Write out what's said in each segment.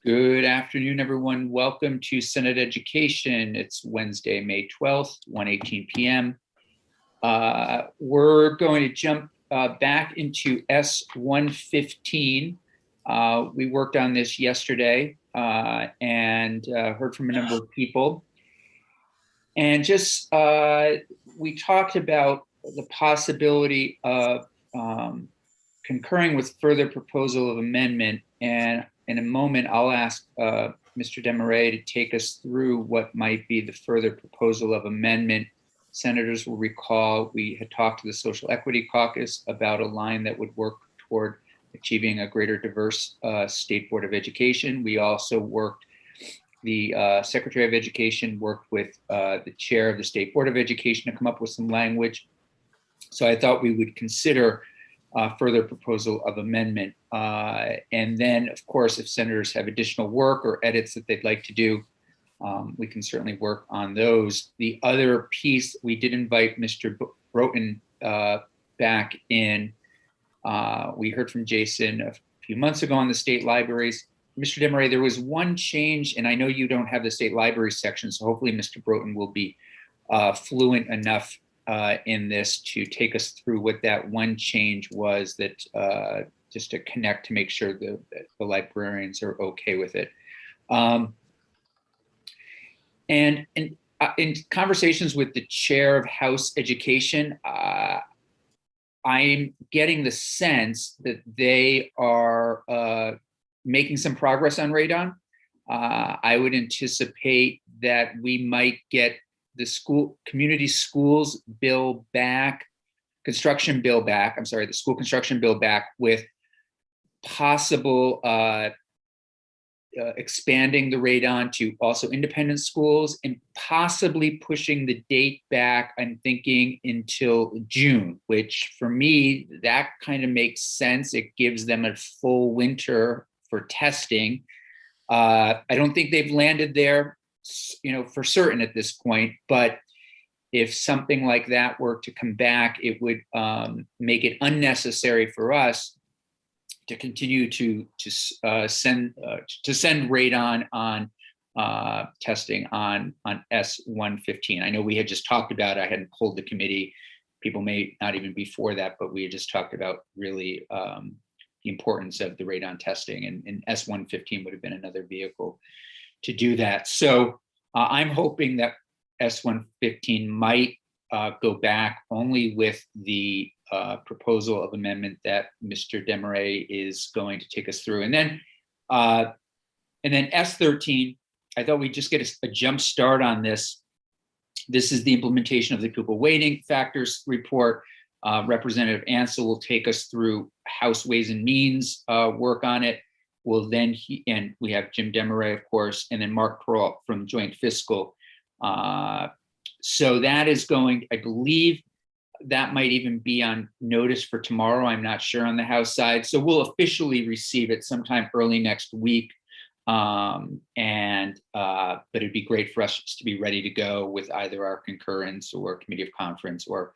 Good afternoon, everyone. Welcome to Senate Education. It's Wednesday, May 12th, 1:18 p.m. We're going to jump back into S115. We worked on this yesterday and heard from a number of people. And just we talked about the possibility of concurring with further proposal of amendment. And in a moment, I'll ask Mr. Desmarais to take us through what might be the further proposal of amendment. Senators will recall we had talked to the Social Equity Caucus about a line that would work toward achieving a greater diverse State Board of Education. We also worked, the Secretary of Education worked with the chair of the State Board of Education to come up with some language. So I thought we would consider further proposal of amendment. And then, of course, if senators have additional work or edits that they'd like to do, we can certainly work on those. The other piece, we did invite Mr. Broughton back in. We heard from Jason a few months ago on the state libraries. Mr. Desmarais, there was one change, and I know you don't have the state library section, so hopefully Mr. Broughton will be fluent enough in this to take us through what that one change was, that just to connect to make sure the librarians are okay with it. And in conversations with the chair of House Education, I'm getting the sense that they are making some progress on radon. I would anticipate that we might get the community schools bill back, the school construction bill back with possible expanding the radon to also independent schools and possibly pushing the date back, I'm thinking, until June, which for me, that kind of makes sense. It gives them a full winter for testing. I don't think they've landed there, for certain at this point, but if something like that were to come back, it would make it unnecessary for us to continue to send radon on testing on S115. I know we had just talked about, I hadn't pulled the committee, people may not even before that, but we had just talked about really the importance of the radon testing, and S115 would have been another vehicle to do that. So I'm hoping that S115 might go back only with the proposal of amendment that Mr. Desmarais is going to take us through. And then S13, I thought we'd just get a jump start on this. This is the implementation of the pupil weighting factors report. Representative Ansell will take us through House Ways and Means work on it. Well, then and we have Jim Desmarais, of course, and then Mark Perrault from Joint Fiscal. So that is going, I believe that might even be on notice for tomorrow. I'm not sure on the House side. So we'll officially receive it sometime early next week. But it'd be great for us to be ready to go with either our concurrence or committee of conference, or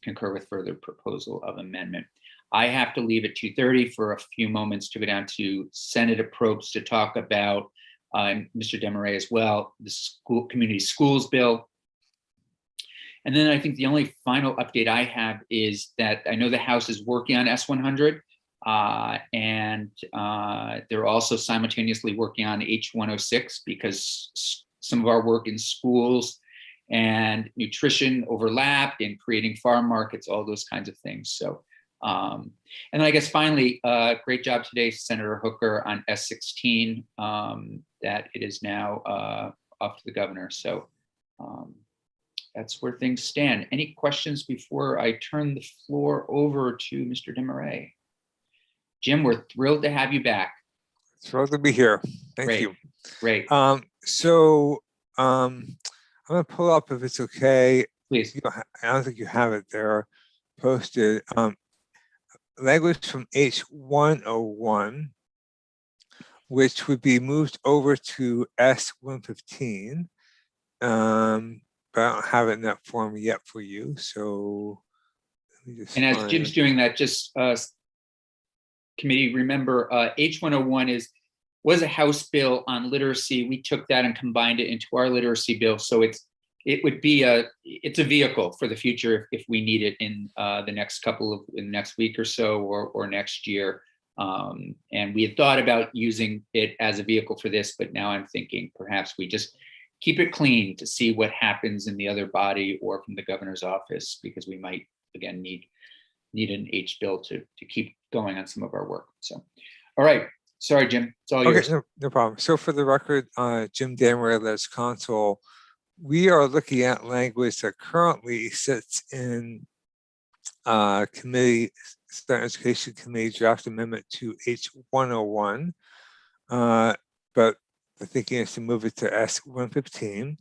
concur with further proposal of amendment. I have to leave at 2:30 for a few moments to go down to Senate Appropriations to talk about, Mr. Desmarais as well, the community schools bill. And then I think the only final update I have is that I know the House is working on S100, and they're also simultaneously working on H106, because some of our work in schools and nutrition overlapped, and creating farm markets, all those kinds of things. So, and I guess finally, great job today, Senator Hooker, on S16, that it is now off to the governor. So that's where things stand. Any questions before I turn the floor over to Mr. Desmarais? Jim, we're thrilled to have you back. Thrilled to be here. Thank you. Great. I'm going to pull up, if it's okay. Please. I don't think you have it there posted. Language from H101, which would be moved over to S115. But I don't have it in that form yet for you. So let me just. And as Jim's doing that, just committee, remember H101 is was a House bill on literacy. We took that and combined it into our literacy bill. So it's a vehicle for the future if we need it in the next week or so, or next year. And we had thought about using it as a vehicle for this, but now I'm thinking perhaps we just keep it clean to see what happens in the other body or from the governor's office, because we might again need an H bill to keep going on some of our work. So, all right. Sorry, Jim. It's all yours. Okay, no problem. So for the record, Jim Damrell as counsel, we are looking at language that currently sits in committee, Senate Education Committee draft amendment to H101, but the thinking is to move it to S115.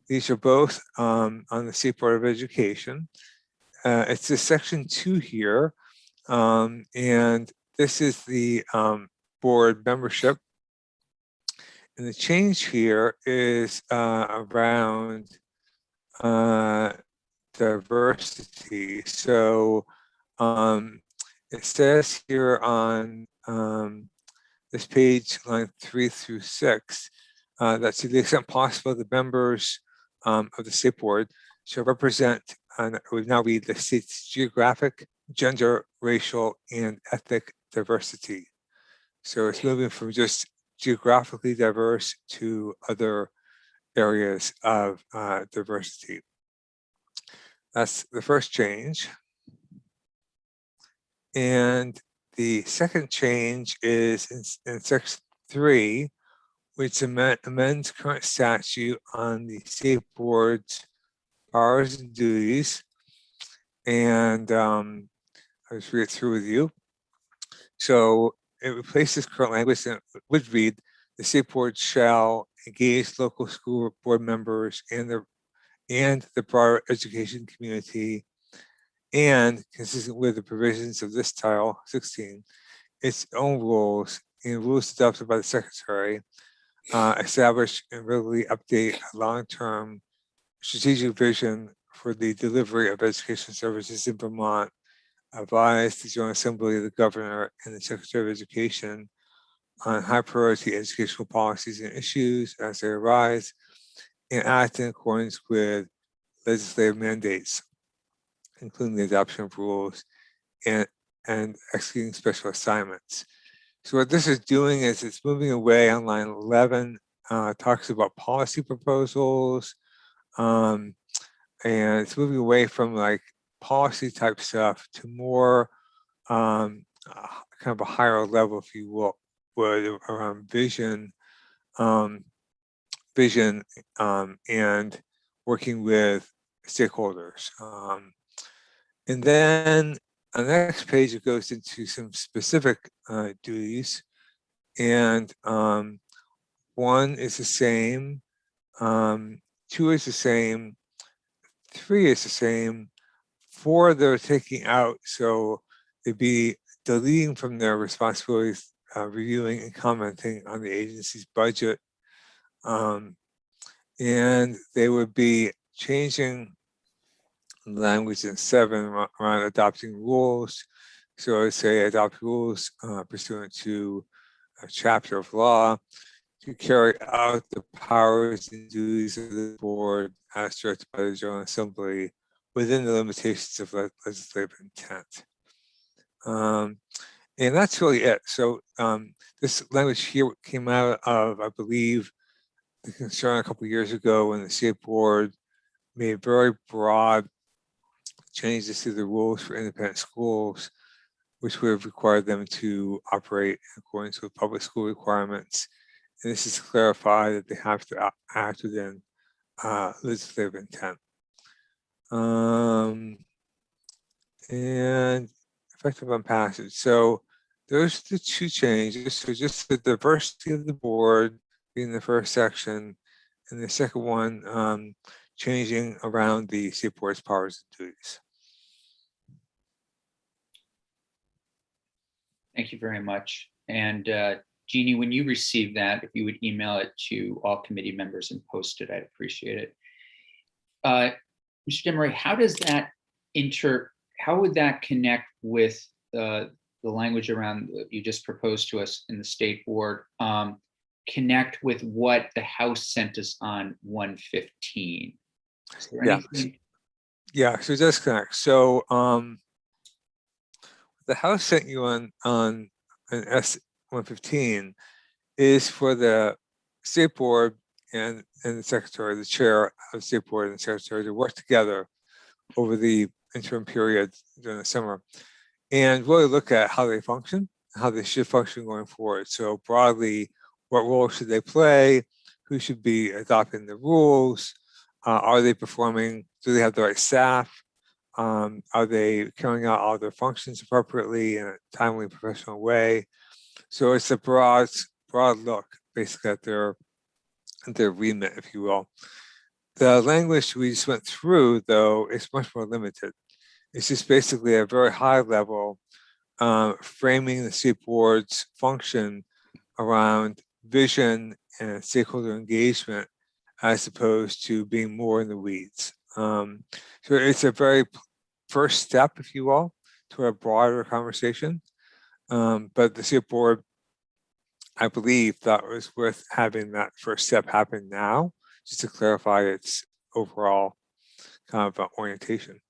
These are both on the State Board of Education. It's the section 2 here, and this is the board membership. And the change here is around diversity. So it says here on this page, line 3 through 6, that to the extent possible, the members of the state board shall represent, and we now read the state's geographic, gender, racial, and ethnic diversity. So it's moving from just geographically diverse to other areas of diversity. That's the first change. And the second change is in section 3, which amends current statute on the state board's powers and duties. And I'll just read it through with you. So it replaces current language and would read, the state board shall engage local school board members and the broader education community, and consistent with the provisions of this Title 16, its own rules and rules adopted by the secretary, establish and regularly update a long-term strategic vision for the delivery of education services in Vermont, advise the General Assembly, the Governor, and the Secretary of Education on high priority educational policies and issues as they arise, and act in accordance with legislative mandates, including the adoption of rules and executing special assignments. So what this is doing is it's moving away on line 11, talks about policy proposals, and it's moving away from like policy type stuff to more kind of a higher level, if you will, around vision, and working with stakeholders. And then on the next page, it goes into some specific duties. And 1 is the same, 2 is the same, 3 is the same, 4 they're taking out. So they'd be deleting from their responsibilities, reviewing and commenting on the agency's budget. And they would be changing language in 7 around adopting rules. So I would say adopt rules pursuant to a chapter of law to carry out the powers and duties of the board as directed by the General Assembly within the limitations of legislative intent. And that's really it. So this language here came out of, I believe, the concern a couple of years ago when the state board made very broad changes to the rules for independent schools, which would have required them to operate in accordance with public school requirements. And this is to clarify that they have to act within legislative intent. And effective on passage. So those are the 2 changes. So just the diversity of the board being the first section, and the second one changing around the state board's powers and duties. Thank you very much. And Jeannie, when you receive that, if you would email it to all committee members and post it, I'd appreciate it. Mr. Demery, how would that connect with the language around you just proposed to us in the state board connect with what the House sent us on 115? Is there Yeah. anything? Yeah, so it does connect. So the House sent you on an S-115 is for the state board and the secretary, the chair of the state board and the secretary to work together over the interim period during the summer and really look at how they function, how they should function going forward. So broadly, what role should they play? Who should be adopting the rules? Are they performing? Do they have the right staff? Are they carrying out all their functions appropriately in a timely, professional way? So it's a broad look, basically, at their remit, if you will. The language we just went through, though, is much more limited. It's just basically a very high level framing the state board's function around vision and stakeholder engagement, as opposed to being more in the weeds. So it's a very first step, if you will, to a broader conversation. But the state board, I believe, thought it was worth having that first step happen now, just to clarify its overall kind of orientation.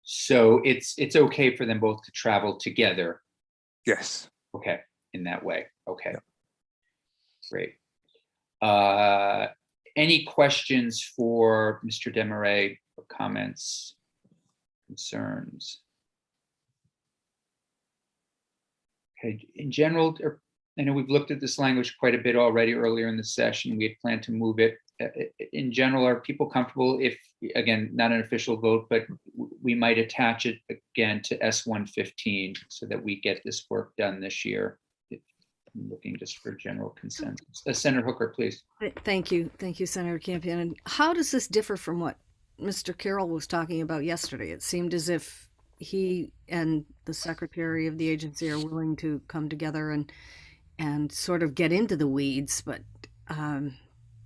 So it's okay for them both to travel together. Yes. Okay, in that way. Okay. Yep. Great. Any questions for Mr. Desmarais, or comments, concerns? Okay, in general, I know we've looked at this language quite a bit already earlier in the session. We had planned to move it. In general, are people comfortable if, again, not an official vote, but we might attach it again to S-115 so that we get this work done this year? I'm looking just for general consensus. Senator Hooker, please. Thank you. Thank you, Senator Campion. And how does this differ from what Mr. Carroll was talking about yesterday? It seemed as if he and the secretary of the agency are willing to come together and sort of get into the weeds. But,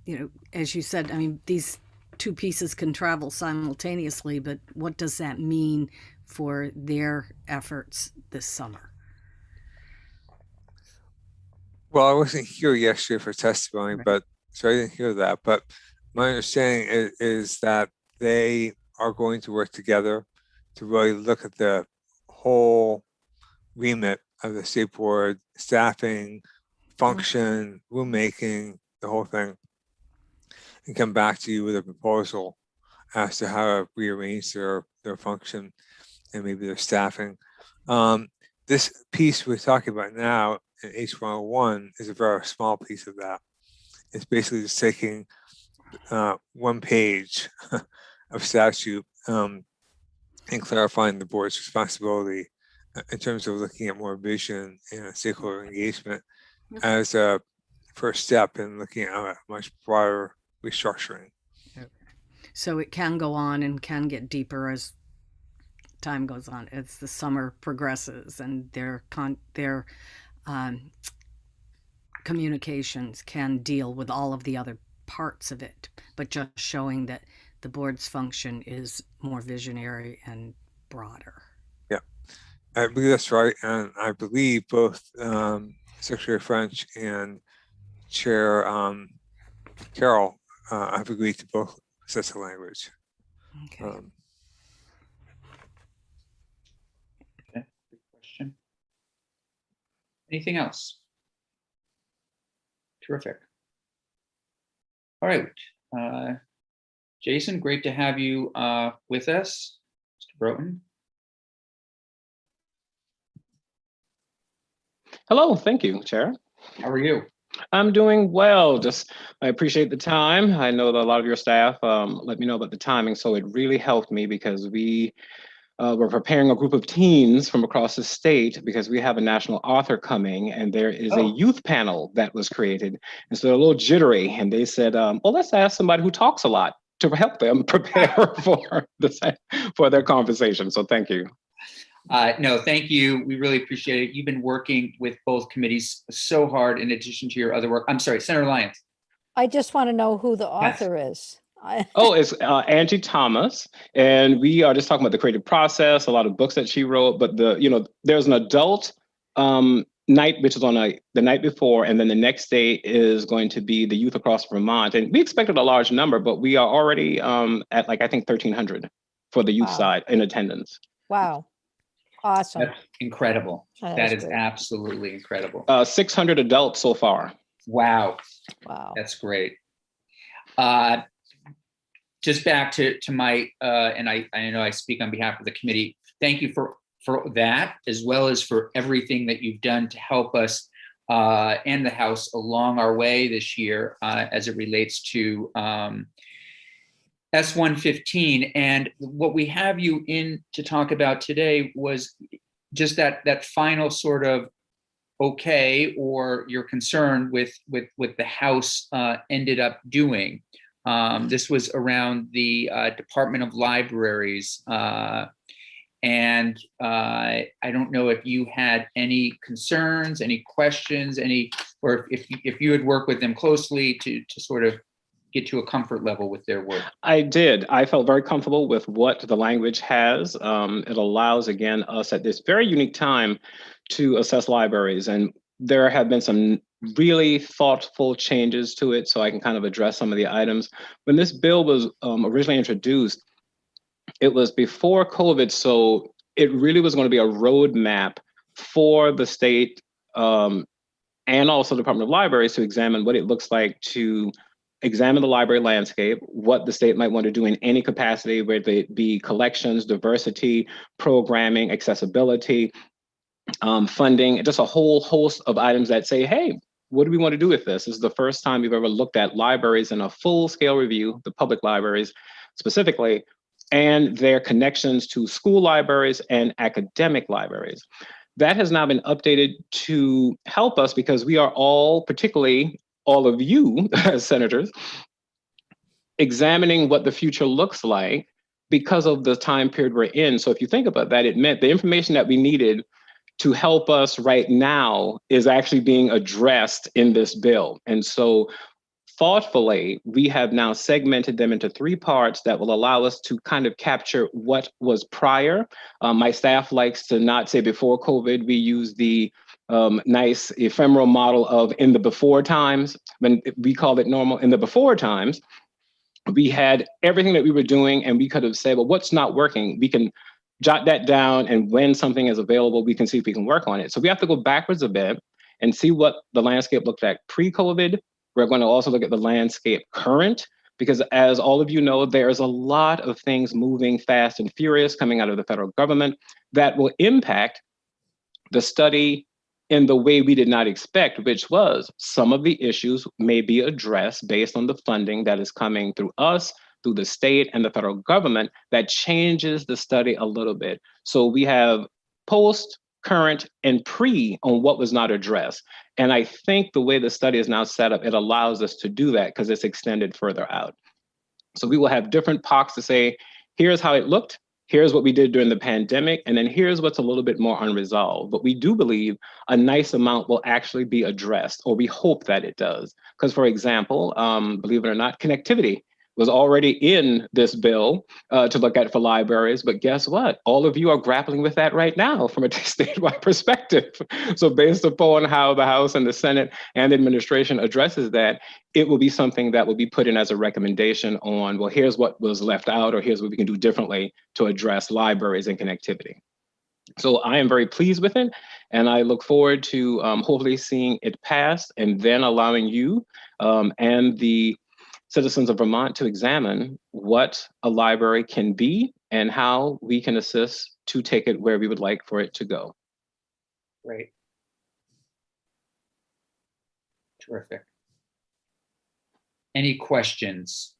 you know, as you said, I mean, these two pieces can travel simultaneously, but what does that mean for their efforts this summer? Well, I wasn't here yesterday for testimony, Right. but so I didn't hear that. But my understanding is that they are going to work together to really look at the whole remit of the state board, staffing, function, rulemaking, the whole thing, and come back to you with a proposal as to how to rearrange their function and maybe their staffing. This piece we're talking about now in H101 is a very small piece of that. It's basically just taking 1 page of statute and clarifying the board's responsibility in terms of looking at more vision and stakeholder engagement as a first step in looking at a much broader restructuring. So it can go on and can get deeper as time goes on, as the summer progresses, and their communications can deal with all of the other parts of it, but just showing that the board's function is more visionary and broader. Yeah, I believe that's right. And I believe both Secretary French and Chair Carroll have agreed to both sets of language. Okay. Okay, good question. Anything else? Terrific. All right. Jason, great to have you with us. Mr. Broughton. Hello, thank you, Chair. How are you? I'm doing well. I appreciate the time. I know that a lot of your staff let me know about the timing, so it really helped me because we were preparing a group of teens from across the state because we have a national author coming, and there is a youth panel that was created. And so they're a little jittery, and they said, well, let's ask somebody who talks a lot to help them prepare for their conversation. So thank you. No, thank you. We really appreciate it. You've been working with both committees so hard in addition to your other work. I'm sorry, Senator Lyons. I just want to know who the author is. Oh, it's Angie Thomas, and we are just talking about the creative process, a lot of books that she wrote. But there's an adult night, which is on the night before, and then the next day is going to be the youth across Vermont. And we expected a large number, but we are already at I think 1,300 for the youth Wow. side in attendance. Wow. Awesome. That's incredible. That That is is great. absolutely incredible. 600 adults so far. Wow. Wow. That's great. Just back to my, and I know I speak on behalf of the committee. Thank you for that, as well as for everything that you've done to help us and the House along our way this year as it relates to S-115. And what we have you in to talk about today was just that final sort of okay, or your concern with the House ended up doing. This was around the Department of Libraries. And I don't know if you had any concerns, any questions, or if you had worked with them closely to sort of get to a comfort level with their work. I did. I felt very comfortable with what the language has. It allows, again, us at this very unique time to assess libraries. And there have been some really thoughtful changes to it, so I can kind of address some of the items. When this bill was originally introduced, it was before COVID, so it really was going to be a roadmap for the state and also the Department of Libraries to examine what it looks like to examine the library landscape, what the state might want to do in any capacity, whether it be collections, diversity, programming, accessibility, funding, just a whole host of items that say, hey, what do we want to do with this? This is the first time we've ever looked at libraries in a full-scale review, the public libraries specifically, and their connections to school libraries and academic libraries. That has now been updated to help us because we are all, particularly all of you as senators, examining what the future looks like because of the time period we're in. So if you think about that, it meant the information that we needed to help us right now is actually being addressed in this bill. And so thoughtfully, we have now segmented them into 3 parts that will allow us to kind of capture what was prior. My staff likes to not say before COVID, we use the nice ephemeral model of in the before times. When we call it normal, in the before times, we had everything that we were doing and we could have said, well, what's not working? We can jot that down, and when something is available, we can see if we can work on it. So we have to go backwards a bit and see what the landscape looked like pre-COVID. We're going to also look at the landscape current, because as all of you know, there's a lot of things moving fast and furious coming out of the federal government that will impact the study in the way we did not expect, which was some of the issues may be addressed based on the funding that is coming through us, through the state and the federal government, that changes the study a little bit. So we have post, current, and pre on what was not addressed. And I think the way the study is now set up, it allows us to do that because it's extended further out. So we will have different POCs to say, here's how it looked, here's what we did during the pandemic, and then here's what's a little bit more unresolved. But we do believe a nice amount will actually be addressed, or we hope that it does. Because for example, believe it or not, connectivity was already in this bill to look at for libraries, but guess what? All of you are grappling with that right now from a statewide perspective. So based upon how the House and the Senate and the administration addresses that, it will be something that will be put in as a recommendation on, well, here's what was left out, or here's what we can do differently to address libraries and connectivity. So I am very pleased with it, and I look forward to hopefully seeing it pass and then allowing you and the citizens of Vermont to examine what a library can be and how we can assist to take it where we would like for it to go. Great. Terrific. Any questions?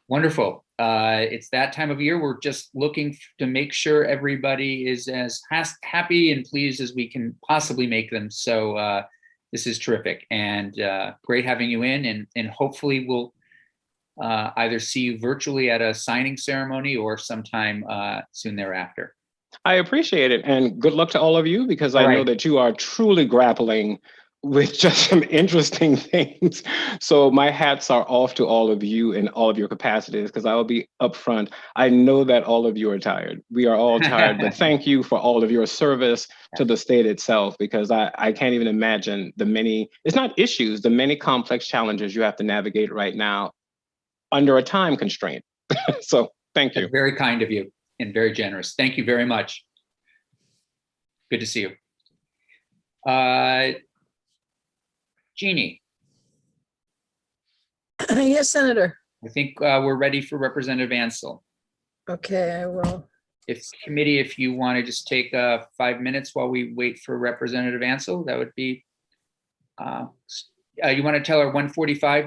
Wonderful. It's that time of year. We're just looking to make sure everybody is as happy and pleased as we can possibly make them. So this is terrific, and great having you in, and hopefully we'll either see you virtually at a signing ceremony or sometime soon thereafter. I appreciate it, and good luck to all of you, because I know that you are truly grappling with just some interesting things. So my hats are off to all of you in all of your capacities, because I will be upfront. I know that all of you are tired. We are all tired, but thank you for all of your service to the state itself, because I can't even imagine the many, it's not issues, the many complex challenges you have to navigate right now under a time constraint. So thank you. That's very kind of you and very generous. Thank you very much. Good to see you. Jeannie, Yes, Senator. I think we're ready for Representative Ansel. Okay, I will. If you want to just take 5 minutes while we wait for Representative Ansel, that would be, you want to tell her 1:45,